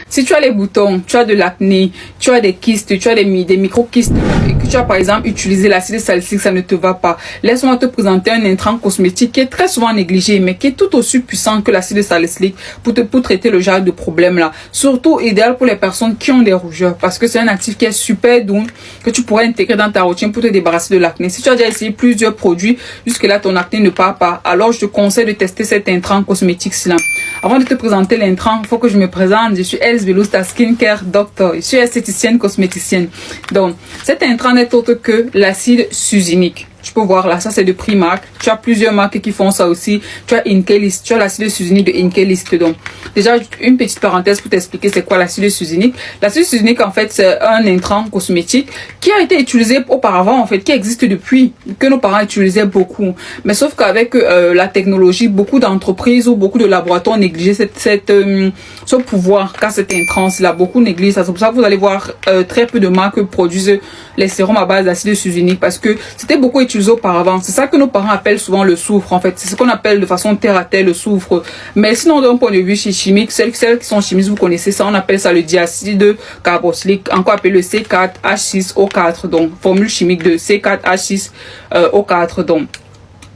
Si tu as les boutons, tu as de l'acné, tu as des kystes, tu as des micro-kystes et que tu as par exemple utilisé l'acide salicylique, ça ne te va pas. Laisse-moi te présenter un intrant cosmétique qui est très souvent négligé mais qui est tout aussi puissant que l'acide salicylique pour traiter le genre de problème là. Surtout idéal pour les personnes qui ont des rougeurs parce que c'est un actif qui est super doux que tu pourrais intégrer dans ta routine pour te débarrasser de l'acné. Si tu as déjà essayé plusieurs produits, jusque-là ton acné ne part pas, alors je te conseille de tester cet intrant cosmétique-là. Avant de te présenter l'intrant, il faut que je me présente. Je suis Else Belous, ta skincare doctor. Je suis esthéticienne cosméticienne. Donc, cet intrant n'est autre que l'acide succinique. Tu peux voir là, ça c'est de Primark. Tu as plusieurs marques qui font ça aussi. Tu as Inkey-List, tu as l'acide succinique de Inkey-List. Donc, déjà, une petite parenthèse pour t'expliquer c'est quoi l'acide succinique. L'acide succinique, en fait, c'est un intrant cosmétique qui a été utilisé auparavant, en fait, qui existe depuis, que nos parents utilisaient beaucoup. Mais sauf qu'avec la technologie, beaucoup d'entreprises ou beaucoup de laboratoires négligeaient ce pouvoir qu'a cet intrant-là. Beaucoup négligent ça. C'est pour ça que vous allez voir très peu de marques produisent les sérums à base d'acide succinique parce que c'était beaucoup utilisé auparavant. C'est ça que nos parents appellent souvent le soufre en fait. C'est ce qu'on appelle de façon terre à terre le soufre. Mais sinon d'un point de vue chimique, celles qui sont chimistes, vous connaissez ça, on appelle ça le diacide carboxylique, encore appelé le C4H6O4. Donc formule chimique de C4H6O4. Donc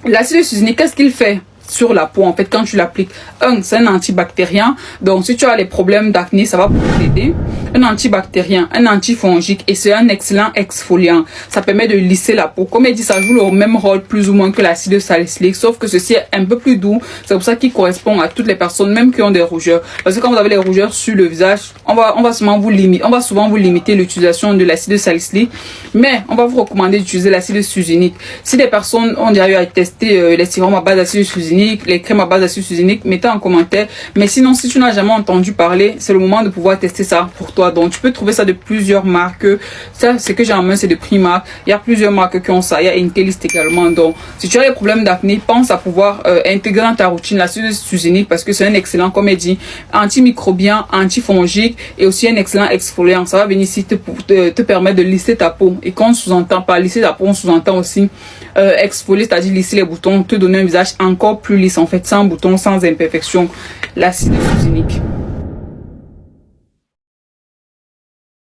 l'acide succinique, qu'est-ce qu'il fait sur la peau en fait quand tu l'appliques? C'est un antibactérien, donc si tu as les problèmes d'acné, ça va t'aider. Un antibactérien, un antifongique et c'est un excellent exfoliant. Ça permet de lisser la peau. Comme elle dit, ça joue le même rôle plus ou moins que l'acide salicylique, sauf que ceci est un peu plus doux. C'est pour ça qu'il correspond à toutes les personnes, même qui ont des rougeurs. Parce que quand vous avez les rougeurs sur le visage, on va souvent vous limiter l'utilisation de l'acide salicylique, mais on va vous recommander d'utiliser l'acide succinique. Si des personnes ont déjà eu à tester les sérums à base d'acide succinique, les crèmes à base d'acide succinique, mettez en commentaire. Mais sinon, si tu n'as jamais entendu parler, c'est le moment de pouvoir tester ça pour toi. Donc, tu peux trouver ça de plusieurs marques. Ça, c'est que j'ai en main, c'est de Primark. Il y a plusieurs marques qui ont ça. Il y a Inkey-List également. Donc, si tu as des problèmes d'acné, pense à pouvoir intégrer dans ta routine l'acide succinique parce que c'est un excellent, comme elle dit, antimicrobien, antifongique et aussi un excellent exfoliant. Ça va venir ici te permettre de lisser ta peau. Et quand on sous-entend pas lisser ta peau, on sous-entend aussi exfolier, c'est-à-dire lisser les boutons, te donner un visage encore plus lisse en fait, sans boutons, sans imperfection. L'acide succinique.